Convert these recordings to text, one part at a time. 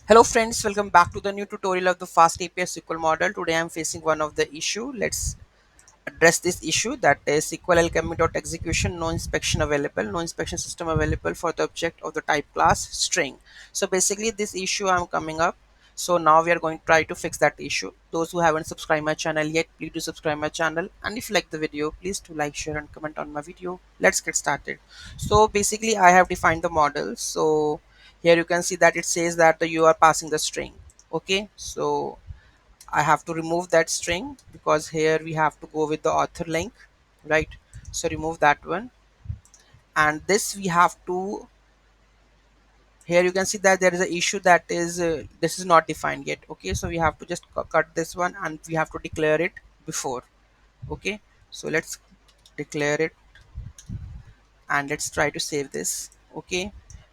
Hello friends, welcome back to the new tutorial of the fast API SQL model. Today I am facing one of the issue. Let's address this issue, that is SQL alchemy.execution, no inspection available, no inspection system available for the object of the type class string. So basically this issue I'm coming up. So now we are going to try to fix that issue. Those who haven't subscribed my channel yet, please do subscribe my channel, and if you like the video, please do like, share and comment on my video. Let's get started. So basically I have defined the model. So here you can see that it says that you are passing the string. Okay, so I have to remove that string because here we have to go with the author link, right? So remove that one, and this we have to, here you can see that there is an issue, that is this is not defined yet. Okay, so we have to just cut this one and we have to declare it before. Okay, so let's declare it and let's try to save this. Okay,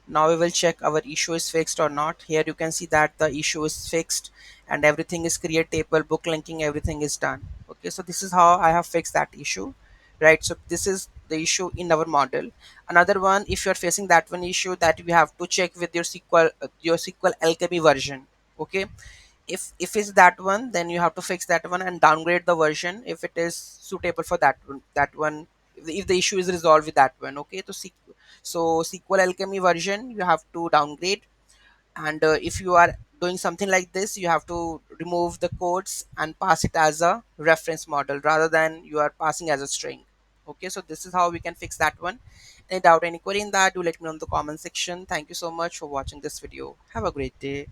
now we will check our issue is fixed or not. Here you can see that the issue is fixed and everything is create table, book linking, everything is done. Okay, so this is how I have fixed that issue, right? So this is the issue in our model. Another one, if you're facing that one issue, that we have to check with your SQL alchemy version. Okay, if it's that one, then you have to fix that one and downgrade the version if it is suitable for that one, if the issue is resolved with that one. Okay, so SQL alchemy version you have to downgrade, and if you are doing something like this, you have to remove the codes and pass it as a reference model rather than you are passing as a string. Okay, so this is how we can fix that one. Any doubt, any query in that, do let me know in the comment section. Thank you so much for watching this video. Have a great day.